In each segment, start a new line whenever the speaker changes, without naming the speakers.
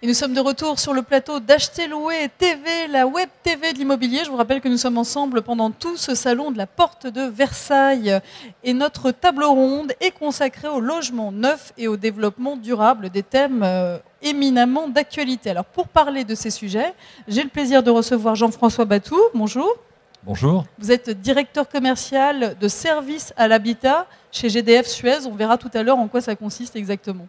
Et nous sommes de retour sur le plateau d'Acheter Louer TV, la web TV de l'immobilier. Je vous rappelle que nous sommes ensemble pendant tout ce salon de la Porte de Versailles. Et notre table ronde est consacrée au logement neuf et au développement durable, des thèmes éminemment d'actualité. Alors pour parler de ces sujets, j'ai le plaisir de recevoir Jean-François Batou. Bonjour.
Bonjour.
Vous êtes directeur commercial de services à l'habitat chez GDF Suez. On verra tout à l'heure en quoi ça consiste exactement.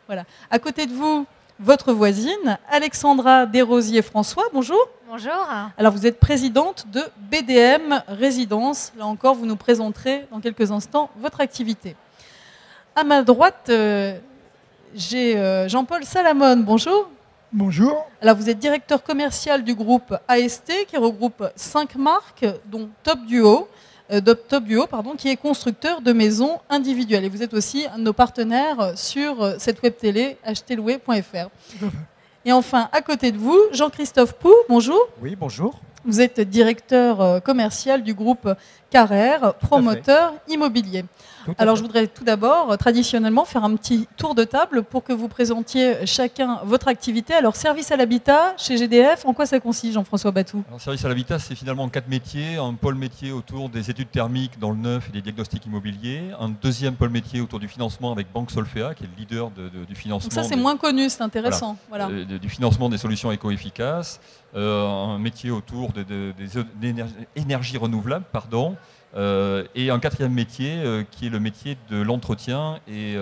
Voilà. À côté de vous, votre voisine, Alexandra Desrosiers-François, bonjour.
Bonjour.
Alors vous êtes présidente de BDM Résidence. Là encore, vous nous présenterez dans quelques instants votre activité. À ma droite, j'ai Jean-Paul Salamone, bonjour.
Bonjour.
Alors vous êtes directeur commercial du groupe AST qui regroupe 5 marques, dont Top Duo, qui est constructeur de maisons individuelles. Et vous êtes aussi un de nos partenaires sur cette web télé, acheterlouer.fr. Et enfin, à côté de vous, Jean-Christophe Pou, bonjour.
Oui, bonjour.
Vous êtes directeur commercial du groupe Carrère, promoteur immobilier. Alors je voudrais tout d'abord, traditionnellement, faire un petit tour de table pour que vous présentiez chacun votre activité. Alors service à l'habitat chez GDF, en quoi ça consiste, Jean-François Batou?
Alors, service à l'habitat, c'est finalement 4 métiers. Un pôle métier autour des études thermiques dans le neuf et des diagnostics immobiliers. Un deuxième pôle métier autour du financement avec Banque Solfea, qui est le leader du financement.
Donc ça c'est moins connu, c'est intéressant. Voilà.
Du financement des solutions éco-efficaces. Un métier autour des énergies renouvelables, pardon. Et un quatrième métier qui est le métier de l'entretien, et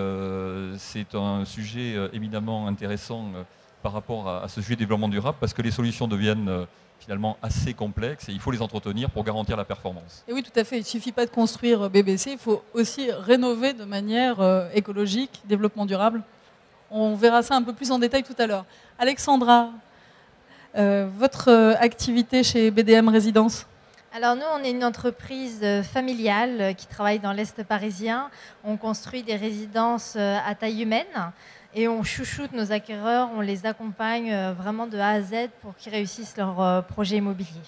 c'est un sujet éminemment intéressant par rapport à ce sujet de développement durable, parce que les solutions deviennent finalement assez complexes et il faut les entretenir pour garantir la performance.
Et oui, tout à fait, il ne suffit pas de construire BBC, il faut aussi rénover de manière écologique, développement durable. On verra ça un peu plus en détail tout à l'heure. Alexandra, votre activité chez BDM Résidence?
Alors nous, on est une entreprise familiale qui travaille dans l'Est parisien. On construit des résidences à taille humaine et on chouchoute nos acquéreurs, on les accompagne vraiment de A à Z pour qu'ils réussissent leur projet immobilier.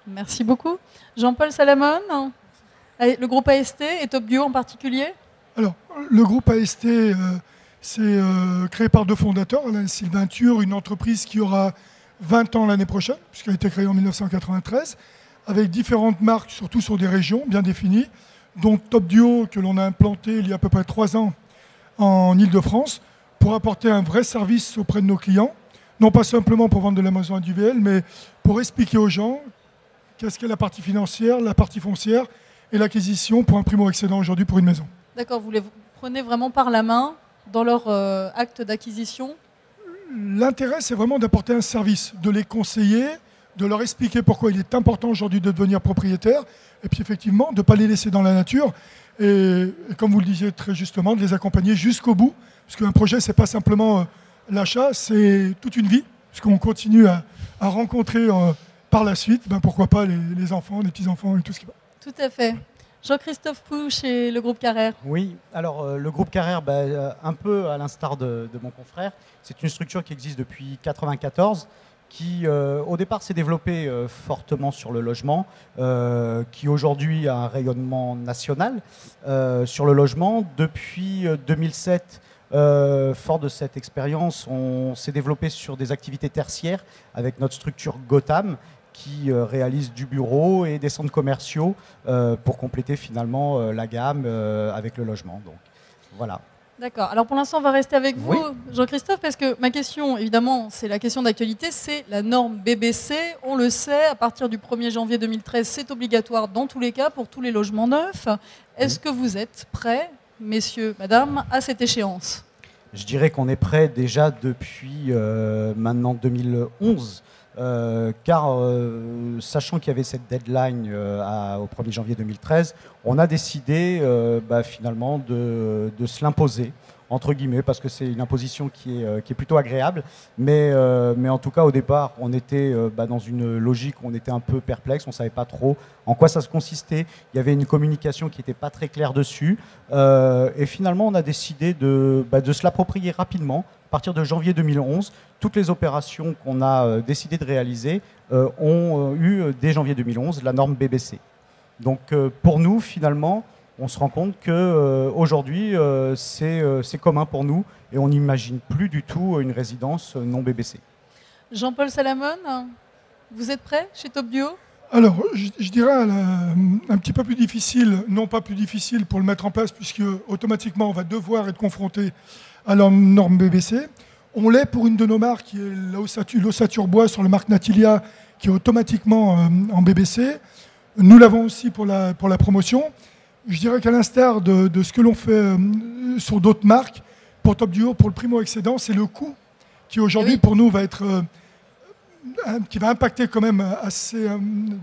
Merci beaucoup. Jean-Paul Salamone, le groupe AST et Top Duo en particulier?
Alors, le groupe AST, c'est créé par 2 fondateurs, Alain et Sylvain Thur, une entreprise qui aura 20 ans l'année prochaine, puisqu'elle a été créée en 1993. Avec différentes marques, surtout sur des régions bien définies, dont Top Duo, que l'on a implanté il y a à peu près 3 ans en Ile-de-France, pour apporter un vrai service auprès de nos clients, non pas simplement pour vendre de la maison individuelle, mais pour expliquer aux gens qu'est-ce qu'est la partie financière, la partie foncière et l'acquisition pour un primo-accédant aujourd'hui pour une maison.
D'accord, vous les prenez vraiment par la main dans leur acte d'acquisition?
L'intérêt, c'est vraiment d'apporter un service, de les conseiller, de leur expliquer pourquoi il est important aujourd'hui de devenir propriétaire, et puis effectivement de ne pas les laisser dans la nature, et comme vous le disiez très justement, de les accompagner jusqu'au bout, parce qu'un projet, ce n'est pas simplement l'achat, c'est toute une vie, puisqu'on continue à rencontrer par la suite, pourquoi pas les enfants, les petits-enfants et tout ce qui va.
Tout à fait. Jean-Christophe Pou chez le groupe Carrère.
Oui, alors le groupe Carrère, un peu à l'instar de mon confrère, c'est une structure qui existe depuis 1994, qui au départ s'est développé fortement sur le logement, qui aujourd'hui a un rayonnement national sur le logement. Depuis 2007, fort de cette expérience, on s'est développé sur des activités tertiaires avec notre structure Gotham, qui réalise du bureau et des centres commerciaux pour compléter finalement la gamme avec le logement. Donc voilà.
D'accord. Alors pour l'instant, on va rester avec vous,
Oui.
Jean-Christophe, parce que ma question, évidemment, c'est la question d'actualité, c'est la norme BBC. On le sait, à partir du 1er janvier 2013, c'est obligatoire dans tous les cas pour tous les logements neufs. Est-ce que vous êtes prêts, messieurs, madame, à cette échéance?
Je dirais qu'on est prêt déjà depuis maintenant 2011. Car sachant qu'il y avait cette deadline au 1er janvier 2013, on a décidé finalement de se l'imposer, entre guillemets, parce que c'est une imposition qui est plutôt agréable. Mais en tout cas, au départ, on était dans une logique où on était un peu perplexe, on ne savait pas trop en quoi ça se consistait. Il y avait une communication qui n'était pas très claire dessus. Et finalement, on a décidé de se l'approprier rapidement. À partir de janvier 2011, toutes les opérations qu'on a décidé de réaliser ont eu, dès janvier 2011, la norme BBC. Donc pour nous, finalement, on se rend compte qu'aujourd'hui, c'est commun pour nous et on n'imagine plus du tout une résidence non BBC.
Jean-Paul Salamon, vous êtes prêt chez Top Duo?
Alors, je dirais un petit peu plus difficile, non pas plus difficile pour le mettre en place, puisque automatiquement on va devoir être confronté à la norme BBC. On l'est pour une de nos marques, qui est l'ossature bois sur la marque Natilia, qui est automatiquement en BBC. Nous l'avons aussi pour la promotion. Je dirais qu'à l'instar de ce que l'on fait sur d'autres marques, pour Top Duo, pour le primo-excédent, c'est le coût qui aujourd'hui pour nous va être... qui va impacter quand même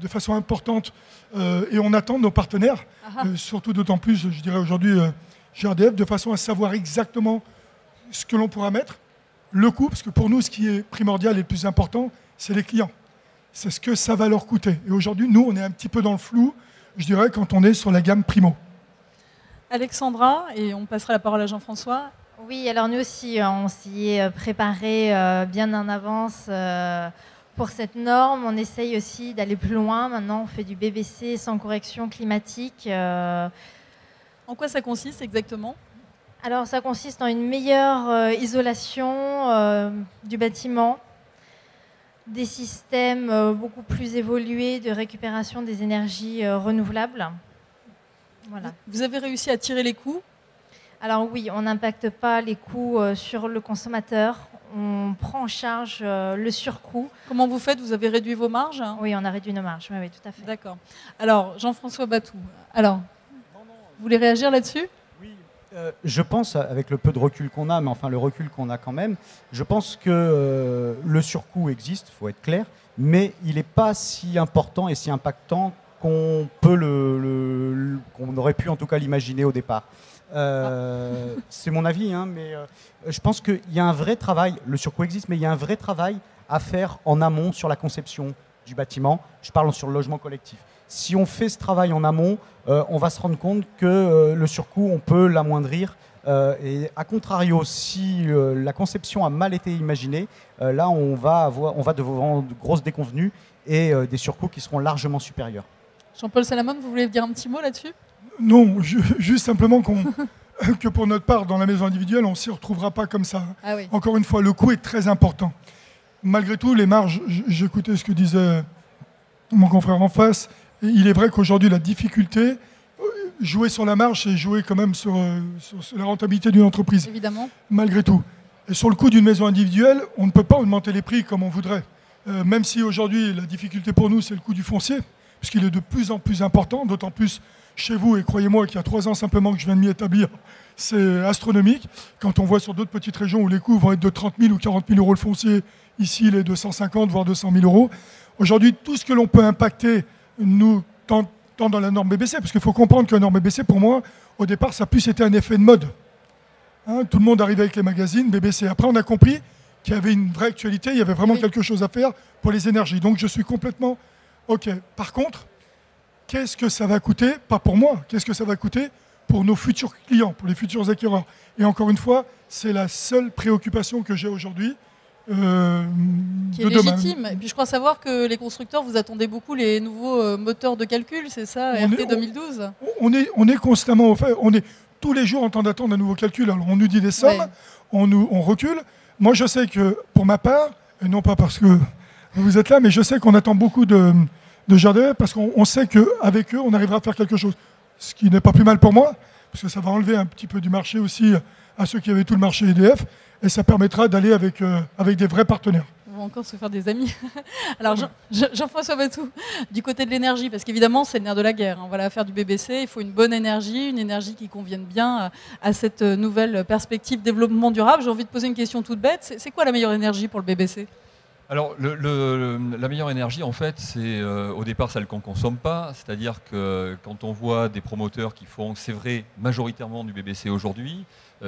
de façon importante et on attend nos partenaires, surtout d'autant plus, je dirais aujourd'hui, GRDF, de façon à savoir exactement ce que l'on pourra mettre, le coût, parce que pour nous, ce qui est primordial et le plus important, c'est les clients. C'est ce que ça va leur coûter. Et aujourd'hui, nous, on est un petit peu dans le flou, je dirais, quand on est sur la gamme primo.
Alexandra, et on passera la parole à Jean-François.
Oui, alors nous aussi, on s'y est préparé bien en avance pour cette norme. On essaye aussi d'aller plus loin. Maintenant, on fait du BBC sans correction climatique.
En quoi ça consiste exactement ?
Alors, ça consiste en une meilleure isolation du bâtiment, des systèmes beaucoup plus évolués de récupération des énergies renouvelables. Voilà.
Vous avez réussi à tirer les coûts ?
Alors oui, on n'impacte pas les coûts sur le consommateur. On prend en charge le surcoût.
Comment vous faites ? Vous avez réduit vos marges ?
Oui, on a réduit nos marges. Oui, tout à fait.
D'accord. Alors, Jean-François Batou, vous voulez réagir là-dessus ?
Oui, je pense, avec le peu de recul qu'on a, mais enfin le recul qu'on a quand même, je pense que le surcoût existe, il faut être clair, mais il n'est pas si important et si impactant qu'on aurait pu en tout cas l'imaginer au départ. C'est mon avis, hein, mais je pense qu'il y a un vrai travail, le surcoût existe, mais il y a un vrai travail à faire en amont sur la conception du bâtiment. Je parle sur le logement collectif. Si on fait ce travail en amont, on va se rendre compte que le surcoût, on peut l'amoindrir. Et à contrario, si la conception a mal été imaginée, là, on va devant de grosses déconvenues et des surcoûts qui seront largement supérieurs.
Jean-Paul Salamon, vous voulez dire un petit mot là-dessus ?
Non, juste simplement que pour notre part, dans la maison individuelle, on ne s'y retrouvera pas comme ça.
Ah oui.
Encore une fois, le coût est très important. Malgré tout, les marges, j'écoutais ce que disait mon confrère en face, et il est vrai qu'aujourd'hui, la difficulté, jouer sur la marge, c'est jouer quand même sur la rentabilité d'une entreprise.
Évidemment.
Malgré tout. Et sur le coût d'une maison individuelle, on ne peut pas augmenter les prix comme on voudrait. Même si aujourd'hui, la difficulté pour nous, c'est le coût du foncier, puisqu'il est de plus en plus important, d'autant plus chez vous, et croyez-moi qu'il y a 3 ans simplement que je viens de m'y établir, c'est astronomique. Quand on voit sur d'autres petites régions où les coûts vont être de 30 000 ou 40 000 euros le foncier, ici les 250 voire 200 000 euros. Aujourd'hui, tout ce que l'on peut impacter, nous, tant dans la norme BBC, parce qu'il faut comprendre que la norme BBC, pour moi, au départ, ça a plus été un effet de mode. Hein, tout le monde arrivait avec les magazines BBC. Après, on a compris qu'il y avait une vraie actualité, il y avait vraiment quelque chose à faire pour les énergies. Donc, je suis complètement OK. Par contre, qu'est-ce que ça va coûter, pas pour moi, qu'est-ce que ça va coûter pour nos futurs clients, pour les futurs acquéreurs. Et encore une fois, c'est la seule préoccupation que j'ai aujourd'hui.
Qui est légitime. Et puis je crois savoir que les constructeurs, vous attendez beaucoup les nouveaux moteurs de calcul, c'est ça, RT 2012 ?
On est constamment au fait, on est tous les jours en train d'attendre un nouveau calcul. Alors on nous dit des sommes, on recule. Moi je sais que pour ma part, et non pas parce que vous êtes là, mais je sais qu'on attend beaucoup de GRDF parce qu'on sait qu'avec eux, on arrivera à faire quelque chose. Ce qui n'est pas plus mal pour moi, parce que ça va enlever un petit peu du marché aussi à ceux qui avaient tout le marché EDF, et ça permettra d'aller avec des vrais partenaires.
On va encore se faire des amis. Alors Jean-François Batou, du côté de l'énergie, parce qu'évidemment c'est le nerf de la guerre. Hein. Voilà, faire du BBC, il faut une bonne énergie, une énergie qui convienne bien à cette nouvelle perspective développement durable. J'ai envie de poser une question toute bête. C'est quoi la meilleure énergie pour le BBC ?
Alors, la meilleure énergie, en fait, c'est au départ celle qu'on ne consomme pas. C'est-à-dire que quand on voit des promoteurs qui font, c'est vrai, majoritairement du BBC aujourd'hui,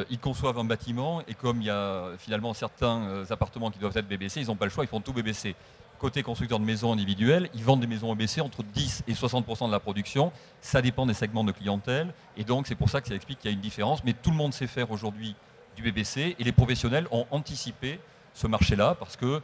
ils conçoivent un bâtiment et comme il y a finalement certains appartements qui doivent être BBC, ils n'ont pas le choix, ils font tout BBC. Côté constructeur de maisons individuelles, ils vendent des maisons BBC entre 10 et 60% de la production. Ça dépend des segments de clientèle. Et donc, c'est pour ça que ça explique qu'il y a une différence. Mais tout le monde sait faire aujourd'hui du BBC et les professionnels ont anticipé ce marché-là, parce que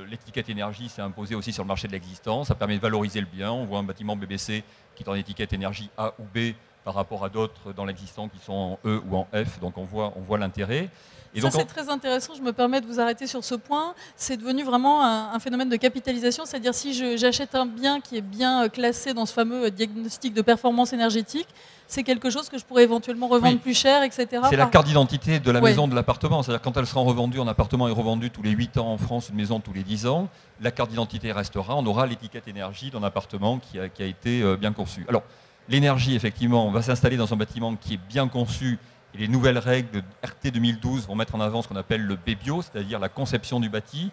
l'étiquette énergie s'est imposée aussi sur le marché de l'existence. Ça permet de valoriser le bien. On voit un bâtiment BBC qui est en étiquette énergie A ou B par rapport à d'autres dans l'existant qui sont en E ou en F. Donc on voit l'intérêt.
Et ça, c'est très intéressant. Je me permets de vous arrêter sur ce point. C'est devenu vraiment un phénomène de capitalisation. C'est-à-dire, si j'achète un bien qui est bien classé dans ce fameux diagnostic de performance énergétique, c'est quelque chose que je pourrais éventuellement revendre plus cher, etc.
C'est la carte d'identité de la maison, de l'appartement. C'est-à-dire, quand elle sera revendue, un appartement est revendu tous les 8 ans en France, une maison tous les 10 ans, la carte d'identité restera. On aura l'étiquette énergie d'un appartement qui a été bien conçu. Alors, l'énergie, effectivement, on va s'installer dans un bâtiment qui est bien conçu. Et les nouvelles règles de RT 2012 vont mettre en avant ce qu'on appelle le BBio, c'est-à-dire la conception du bâti.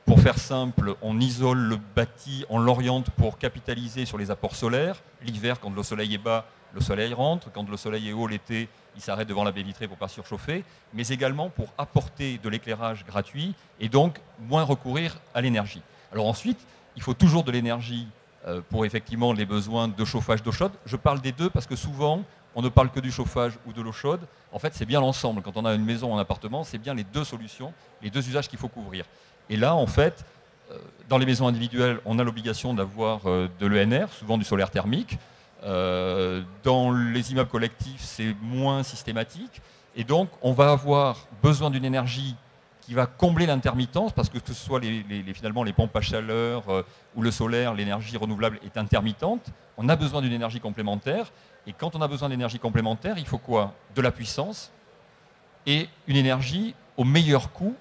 Pour faire simple, on isole le bâti, on l'oriente pour capitaliser sur les apports solaires. L'hiver, quand le soleil est bas, le soleil rentre. Quand le soleil est haut l'été, il s'arrête devant la baie vitrée pour ne pas surchauffer. Mais également pour apporter de l'éclairage gratuit et donc moins recourir à l'énergie. Alors ensuite, il faut toujours de l'énergie pour effectivement les besoins de chauffage, d'eau chaude. Je parle des deux parce que souvent, on ne parle que du chauffage ou de l'eau chaude. En fait, c'est bien l'ensemble. Quand on a une maison ou un appartement, c'est bien les deux solutions, les deux usages qu'il faut couvrir. Et là, en fait, dans les maisons individuelles, on a l'obligation d'avoir de l'ENR, souvent du solaire thermique. Dans les immeubles collectifs, c'est moins systématique. Et donc, on va avoir besoin d'une énergie qui va combler l'intermittence, parce que ce soit finalement les pompes à chaleur ou le solaire, l'énergie renouvelable est intermittente. On a besoin d'une énergie complémentaire. Et quand on a besoin d'énergie complémentaire, il faut quoi? De la puissance et une énergie au meilleur coût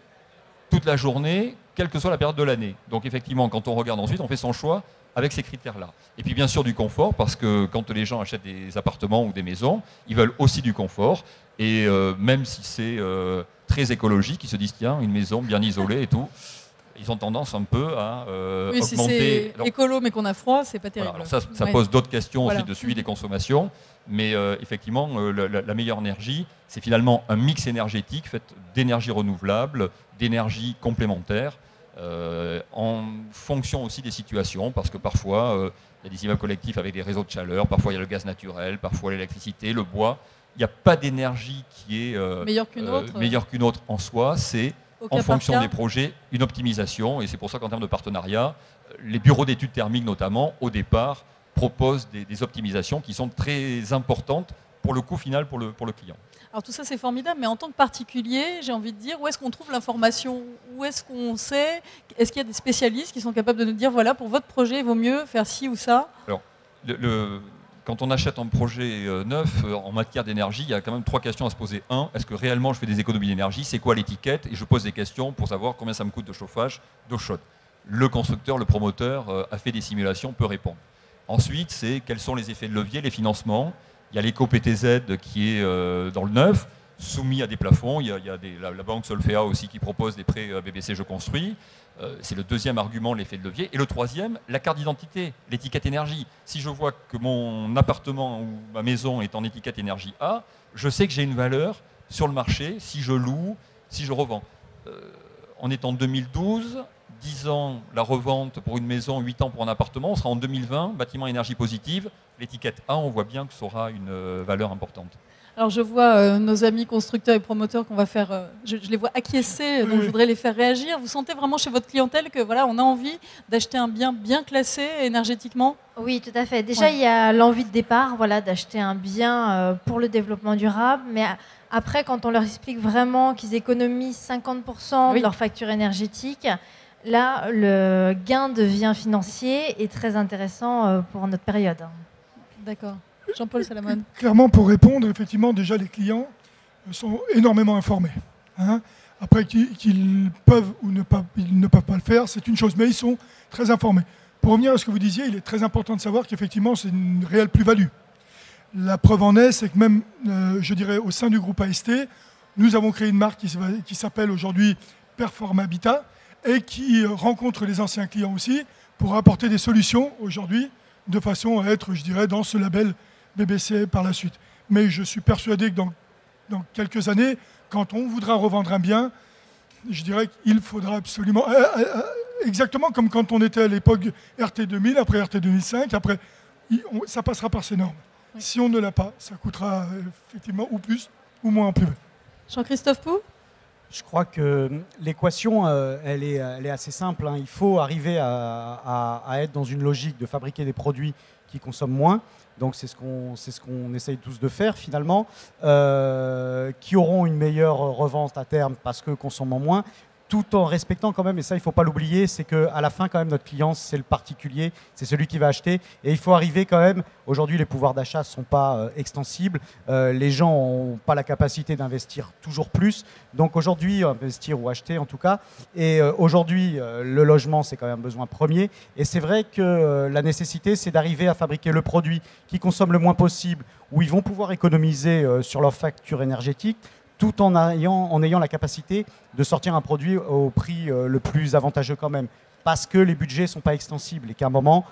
toute la journée, quelle que soit la période de l'année. Donc effectivement, quand on regarde ensuite, on fait son choix avec ces critères-là. Et puis bien sûr du confort, parce que quand les gens achètent des appartements ou des maisons, ils veulent aussi du confort. Et même si c'est très écologique, ils se disent tiens, une maison bien isolée et tout. Ils ont tendance un peu à
oui,
augmenter.
Si c'est écolo mais qu'on a froid, c'est pas terrible.
Voilà, ça pose d'autres questions aussi de suivi des consommations. Mais effectivement, la meilleure énergie, c'est finalement un mix énergétique fait d'énergie renouvelable, d'énergie complémentaire, en fonction aussi des situations. Parce que parfois, il y a des immeubles collectifs avec des réseaux de chaleur, parfois il y a le gaz naturel, parfois l'électricité, le bois. Il n'y a pas d'énergie qui est meilleure qu'une autre en soi. C'est en fonction des projets, une optimisation. Et c'est pour ça qu'en termes de partenariat, les bureaux d'études thermiques notamment, au départ, proposent des optimisations qui sont très importantes pour le coût final pour le client.
Alors tout ça c'est formidable, mais en tant que particulier, j'ai envie de dire, où est-ce qu'on trouve l'information? Où est-ce qu'on sait? Est-ce qu'il y a des spécialistes qui sont capables de nous dire, voilà, pour votre projet, il vaut mieux faire ci ou ça?
Alors, quand on achète un projet neuf en matière d'énergie, il y a quand même 3 questions à se poser. 1, est-ce que réellement je fais des économies d'énergie? C'est quoi l'étiquette? Et je pose des questions pour savoir combien ça me coûte de chauffage, d'eau chaude. Le constructeur, le promoteur a fait des simulations, peut répondre. Ensuite, c'est quels sont les effets de levier, les financements. Il y a l'éco-PTZ qui est dans le neuf, soumis à des plafonds. Il y a la banque Solfea aussi qui propose des prêts BBC Je Construis. C'est le deuxième argument, l'effet de levier. Et le troisième, la carte d'identité, l'étiquette énergie. Si je vois que mon appartement ou ma maison est en étiquette énergie A, je sais que j'ai une valeur sur le marché si je loue, si je revends. On est en 2012, 10 ans la revente pour une maison, 8 ans pour un appartement. On sera en 2020, bâtiment énergie positive. L'étiquette A, on voit bien que ça aura une valeur importante.
Alors je vois nos amis constructeurs et promoteurs qu'on va faire, je les vois acquiescer, donc je voudrais les faire réagir. Vous sentez vraiment chez votre clientèle que voilà, on a envie d'acheter un bien bien classé énergétiquement?
Oui, tout à fait. Déjà, il y a l'envie de départ, voilà, d'acheter un bien pour le développement durable, mais après, quand on leur explique vraiment qu'ils économisent 50% de leur facture énergétique, là, le gain devient financier et très intéressant pour notre période.
D'accord. Jean-Paul Salamone.
Clairement, pour répondre, effectivement, déjà, les clients sont énormément informés. Hein. Après, qu'ils peuvent ou ils ne peuvent pas le faire, c'est une chose, mais ils sont très informés. Pour revenir à ce que vous disiez, il est très important de savoir qu'effectivement, c'est une réelle plus-value. La preuve en est, c'est que même, je dirais, au sein du groupe AST, nous avons créé une marque qui s'appelle aujourd'hui Perform Habitat et qui rencontre les anciens clients aussi pour apporter des solutions aujourd'hui de façon à être, je dirais, dans ce label BBC par la suite. Mais je suis persuadé que dans quelques années, quand on voudra revendre un bien, je dirais qu'il faudra absolument, exactement comme quand on était à l'époque RT 2000, après RT 2005, après, ça passera par ces normes. Oui. Si on ne l'a pas, ça coûtera effectivement ou plus ou moins en privé.
Jean-Christophe Pou ?
Je crois que l'équation, elle est assez simple, hein. Il faut arriver à être dans une logique de fabriquer des produits qui consomment moins. Donc c'est ce qu'on essaye tous de faire finalement, qui auront une meilleure revente à terme parce que consommant moins, tout en respectant quand même, et ça il ne faut pas l'oublier, c'est qu'à la fin quand même notre client c'est le particulier, c'est celui qui va acheter, et il faut arriver quand même, aujourd'hui les pouvoirs d'achat ne sont pas extensibles, les gens n'ont pas la capacité d'investir toujours plus, donc aujourd'hui investir ou acheter en tout cas, et aujourd'hui le logement c'est quand même un besoin premier, et c'est vrai que la nécessité c'est d'arriver à fabriquer le produit qui consomme le moins possible, où ils vont pouvoir économiser sur leur facture énergétique, tout en ayant la capacité de sortir un produit au prix le plus avantageux quand même. Parce que les budgets ne sont pas extensibles et qu'à un moment,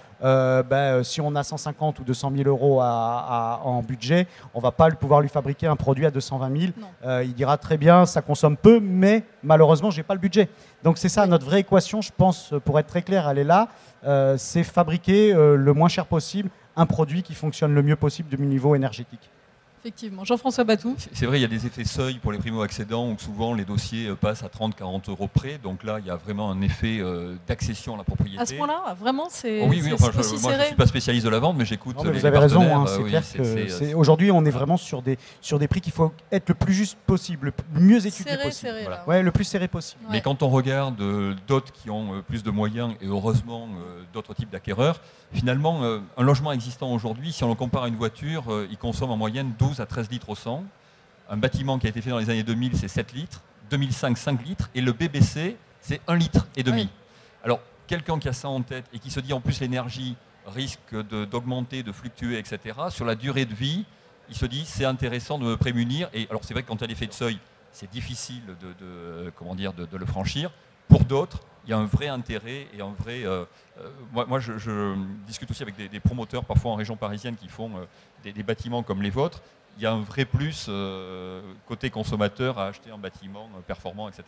si on a 150 ou 200 000 euros en budget, on ne va pas pouvoir lui fabriquer un produit à 220 000. Il dira très bien, ça consomme peu, mais malheureusement, je n'ai pas le budget. Donc c'est ça, notre vraie équation, je pense, pour être très clair, elle est là. C'est fabriquer le moins cher possible un produit qui fonctionne le mieux possible du niveau énergétique.
Effectivement. Jean-François Batou.
C'est vrai, il y a des effets seuil pour les primo-accédants où souvent les dossiers passent à 30-40 euros près. Donc là, il y a vraiment un effet d'accession à la propriété.
À ce point-là, vraiment, c'est
oui, enfin,
aussi
moi, je ne suis pas spécialiste de la vente, mais j'écoute les
vous avez raison, hein, c'est
oui,
clair que aujourd'hui, on est vraiment sur des prix qu'il faut être le plus juste possible, le mieux étudié possible.
Voilà.
Ouais, le plus serré possible.
Mais quand on regarde d'autres qui ont plus de moyens, et heureusement d'autres types d'acquéreurs, finalement, un logement existant aujourd'hui, si on le compare à une voiture, il consomme en moyenne 12 à 13 litres au 100. Un bâtiment qui a été fait dans les années 2000, c'est 7 litres. 2005, 5 litres. Et le BBC, c'est 1,5 litre. Oui. Alors, quelqu'un qui a ça en tête et qui se dit en plus l'énergie risque d'augmenter, de fluctuer, etc., sur la durée de vie, il se dit c'est intéressant de me prémunir. Et alors, c'est vrai que quand il y a l'effet de seuil, c'est difficile de le franchir. Pour d'autres, il y a un vrai intérêt et un vrai... moi, je discute aussi avec des promoteurs, parfois en région parisienne, qui font des bâtiments comme les vôtres. Il y a un vrai plus côté consommateur à acheter un bâtiment performant, etc.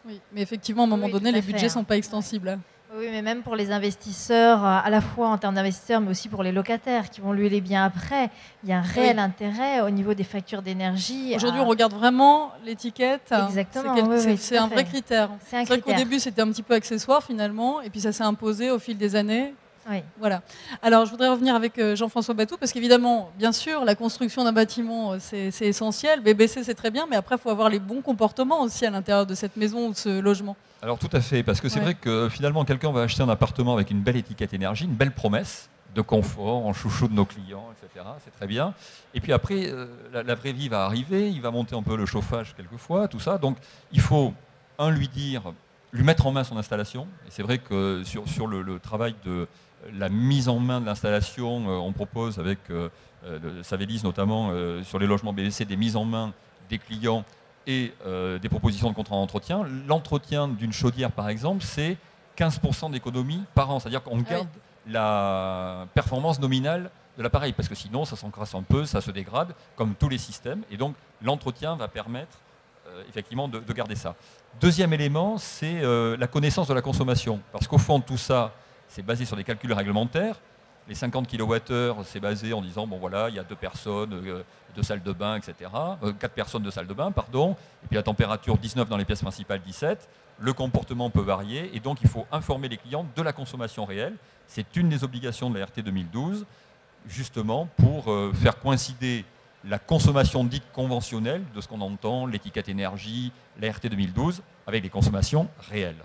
Oui, mais effectivement, à un moment donné, les budgets ne sont pas extensibles.
Oui, mais même pour les investisseurs, à la fois en termes d'investisseurs, mais aussi pour les locataires qui vont louer les biens après, il y a un réel intérêt au niveau des factures d'énergie.
Aujourd'hui, on regarde vraiment l'étiquette.
Exactement.
C'est un vrai critère.
C'est
vrai qu'au début, c'était un petit peu accessoire finalement, et puis ça s'est imposé au fil des années.
Oui.
Voilà. Alors, je voudrais revenir avec Jean-François Batou, parce qu'évidemment, bien sûr, la construction d'un bâtiment, c'est essentiel. BBC, c'est très bien, mais après, il faut avoir les bons comportements aussi à l'intérieur de cette maison ou de ce logement.
Alors, tout à fait, parce que c'est vrai que finalement, quelqu'un va acheter un appartement avec une belle étiquette énergie, une belle promesse de confort, en chouchou de nos clients, etc. C'est très bien. Et puis après, la vraie vie va arriver, il va monter un peu le chauffage quelquefois, tout ça. Donc, il faut, lui mettre en main son installation. Et c'est vrai que sur le travail de la mise en main de l'installation, on propose avec Savelis notamment sur les logements BBC des mises en main des clients et des propositions de contrat d'entretien. L'entretien d'une chaudière par exemple, c'est 15% d'économie par an, c'est-à-dire qu'on garde la performance nominale de l'appareil, parce que sinon ça s'encrasse un peu, ça se dégrade, comme tous les systèmes, et donc l'entretien va permettre effectivement de garder ça. Deuxième élément, c'est la connaissance de la consommation, parce qu'au fond tout ça, c'est basé sur des calculs réglementaires. Les 50 kWh, c'est basé en disant, bon voilà, il y a 2 personnes, 2 salles de bain, etc. 4 personnes, 2 salles de bain, pardon. Et puis la température, 19 dans les pièces principales, 17. Le comportement peut varier. Et donc, il faut informer les clients de la consommation réelle. C'est une des obligations de la RT 2012, justement, pour faire coïncider la consommation dite conventionnelle, de ce qu'on entend, l'étiquette énergie, la RT 2012, avec les consommations réelles.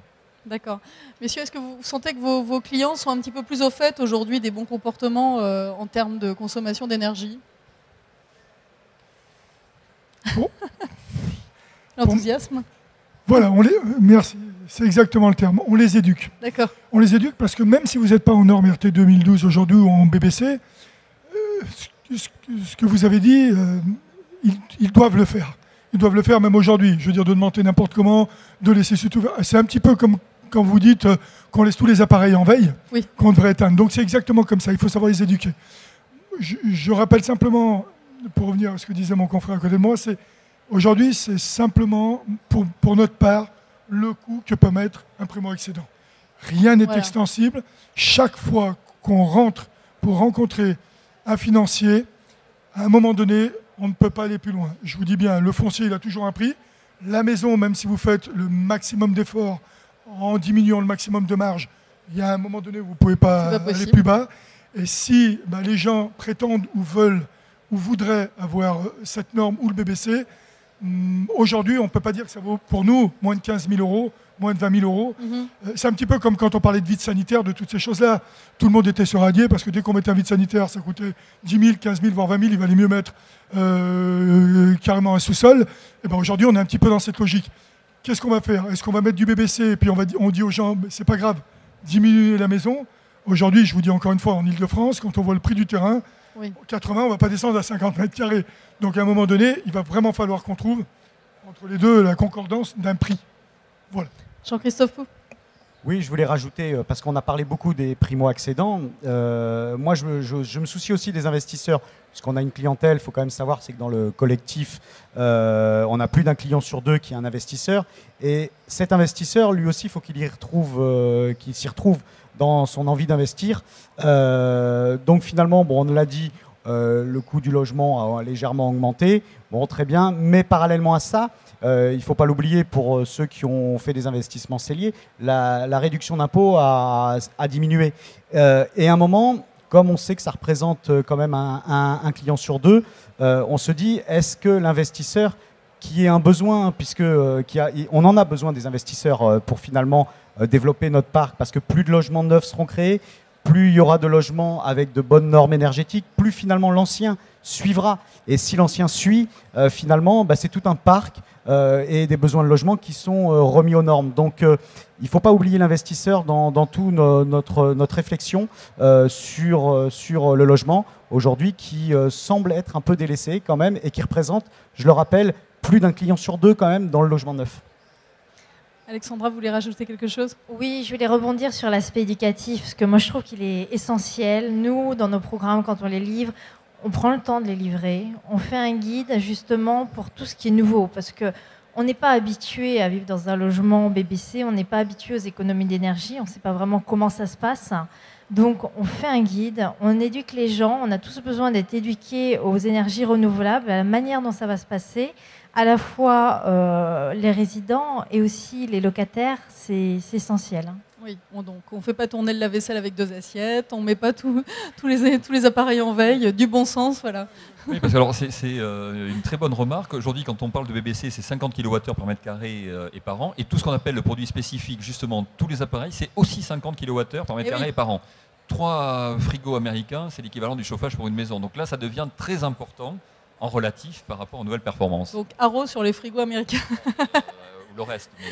D'accord. Messieurs, est-ce que vous sentez que vos clients sont un petit peu plus au fait aujourd'hui des bons comportements en termes de consommation d'énergie?
Bon.
L'enthousiasme.
Voilà, merci, c'est exactement le terme. On les éduque.
D'accord.
On les éduque parce que même si vous n'êtes pas en norme RT 2012 aujourd'hui ou en BBC, ce que vous avez dit, ils doivent le faire. Ils doivent le faire même aujourd'hui. Je veux dire, de demander n'importe comment, de laisser tout ouvert. C'est un petit peu comme quand vous dites qu'on laisse tous les appareils en veille, qu'on devrait éteindre. Donc c'est exactement comme ça. Il faut savoir les éduquer. Je rappelle simplement, pour revenir à ce que disait mon confrère à côté de moi, aujourd'hui, c'est simplement, pour notre part, le coût que peut mettre un primo-accédant. Rien n'est extensible. Chaque fois qu'on rentre pour rencontrer un financier, à un moment donné, on ne peut pas aller plus loin. Je vous dis bien, le foncier, il a toujours un prix. La maison, même si vous faites le maximum d'efforts en diminuant le maximum de marge, il y a un moment donné où vous ne pouvez pas aller plus bas. Et si les gens prétendent ou veulent ou voudraient avoir cette norme ou le BBC, aujourd'hui, on ne peut pas dire que ça vaut pour nous moins de 15 000 euros, moins de 20 000 euros. C'est un petit peu comme quand on parlait de vide sanitaire, de toutes ces choses-là. Tout le monde était sur radier parce que dès qu'on mettait un vide sanitaire, ça coûtait 10 000, 15 000, voire 20 000. Il valait mieux mettre carrément un sous-sol. Et aujourd'hui, on est un petit peu dans cette logique. Qu'est-ce qu'on va faire? Est-ce qu'on va mettre du BBC et puis on dit aux gens, c'est pas grave, diminuer la maison? Aujourd'hui, je vous dis encore une fois, en Ile-de-France, quand on voit le prix du terrain, 80, on ne va pas descendre à 50 mètres carrés. Donc à un moment donné, il va vraiment falloir qu'on trouve entre les deux la concordance d'un prix. Voilà.
Jean-Christophe Pou.
Oui, je voulais rajouter, parce qu'on a parlé beaucoup des primo-accédants. Moi, je me soucie aussi des investisseurs, puisqu'on a une clientèle. Il faut quand même savoir, c'est que dans le collectif, on a plus d'un client sur deux qui est un investisseur. Et cet investisseur, lui aussi, il faut qu'il s'y retrouve dans son envie d'investir. Donc finalement, on l'a dit, le coût du logement a légèrement augmenté. Bon, très bien. Mais parallèlement à ça, il ne faut pas l'oublier pour ceux qui ont fait des investissements celliers, la réduction d'impôt a diminué. Et à un moment, comme on sait que ça représente quand même un client sur deux, on se dit, est-ce que l'investisseur qui a un besoin, on en a besoin des investisseurs pour finalement développer notre parc, parce que plus de logements neufs seront créés, plus il y aura de logements avec de bonnes normes énergétiques, plus finalement l'ancien suivra. Et si l'ancien suit, finalement, c'est tout un parc et des besoins de logement qui sont remis aux normes. Donc il ne faut pas oublier l'investisseur dans toute notre réflexion sur le logement aujourd'hui, qui semble être un peu délaissé quand même et qui représente, je le rappelle, plus d'un client sur deux quand même dans le logement neuf.
Alexandra, vous voulez rajouter quelque chose?
Oui, je voulais rebondir sur l'aspect éducatif, parce que moi je trouve qu'il est essentiel. Nous, dans nos programmes, quand on les livre, on prend le temps de les livrer. On fait un guide justement pour tout ce qui est nouveau, parce qu'on n'est pas habitué à vivre dans un logement BBC, on n'est pas habitué aux économies d'énergie, on ne sait pas vraiment comment ça se passe. Donc on fait un guide, on éduque les gens, on a tous besoin d'être éduqués aux énergies renouvelables, à la manière dont ça va se passer. À la fois les résidents et aussi les locataires, c'est essentiel.
Oui, donc on ne fait pas tourner le lave-vaisselle avec 2 assiettes, on ne met pas tous les appareils en veille, du bon sens, voilà.
Oui, parce que alors, c'est une très bonne remarque. Aujourd'hui, quand on parle de BBC, c'est 50 kWh par mètre carré et par an. Et tout ce qu'on appelle le produit spécifique, justement, tous les appareils, c'est aussi 50 kWh par mètre carré et par an. 3 frigos américains, c'est l'équivalent du chauffage pour une maison. Donc là, ça devient très important en relatif par rapport aux nouvelles performances.
Donc haro sur les frigos américains.
Ou le reste, mais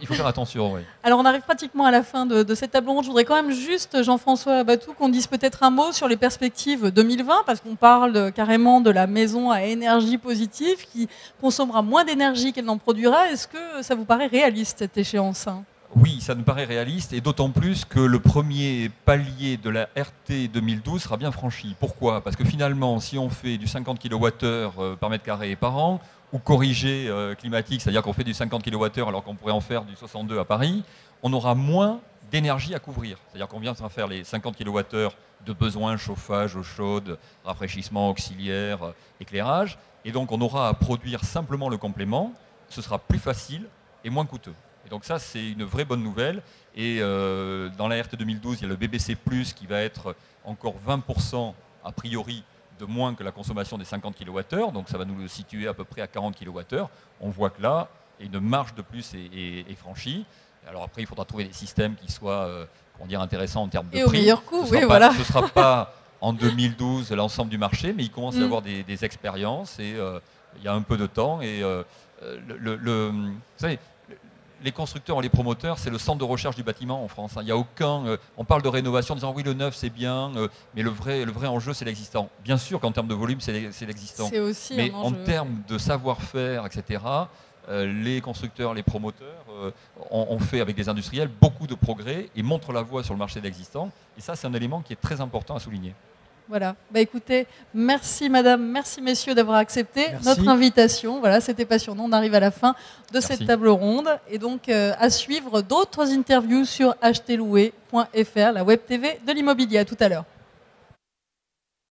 il faut faire attention. Oui.
Alors on arrive pratiquement à la fin de cette table ronde. Je voudrais quand même juste, Jean-François Abatou, qu'on dise peut-être un mot sur les perspectives 2020, parce qu'on parle carrément de la maison à énergie positive qui consommera moins d'énergie qu'elle n'en produira. Est-ce que ça vous paraît réaliste, cette échéance?
Oui, ça nous paraît réaliste, et d'autant plus que le premier palier de la RT 2012 sera bien franchi. Pourquoi? Parce que finalement, si on fait du 50 kWh par mètre carré et par an, ou corrigé climatique, c'est-à-dire qu'on fait du 50 kWh alors qu'on pourrait en faire du 62 à Paris, on aura moins d'énergie à couvrir. C'est-à-dire qu'on vient de faire les 50 kWh de besoin, chauffage, eau chaude, rafraîchissement auxiliaire, éclairage, et donc on aura à produire simplement le complément. Ce sera plus facile et moins coûteux. Et donc ça, c'est une vraie bonne nouvelle. Et dans la RT 2012, il y a le BBC+, qui va être encore 20% a priori de moins que la consommation des 50 kWh. Donc ça va nous le situer à peu près à 40 kWh. On voit que là, une marge de plus est franchie. Alors après, il faudra trouver des systèmes qui soient intéressants en termes de prix.
Et au meilleur coût, oui,
voilà.
voilà.
Ce ne sera pas en 2012 l'ensemble du marché, mais il commence à y avoir des expériences et il y a un peu de temps. Et vous savez, les constructeurs et les promoteurs, c'est le centre de recherche du bâtiment en France. Il y a aucun. On parle de rénovation en disant oui, le neuf c'est bien, mais le vrai enjeu c'est l'existant. Bien sûr qu'en termes de volume c'est l'existant.
C'est aussi
mais
un enjeu.
en termes de savoir-faire, etc., les constructeurs, les promoteurs ont fait avec des industriels beaucoup de progrès et montrent la voie sur le marché de l'existant. Et ça, c'est un élément qui est très important à souligner.
Voilà. Écoutez, merci madame, merci messieurs d'avoir accepté notre invitation. Voilà, c'était passionnant. On arrive à la fin de cette table ronde. Et donc, à suivre d'autres interviews sur acheterlouer.fr, la web TV de l'immobilier. À tout à l'heure.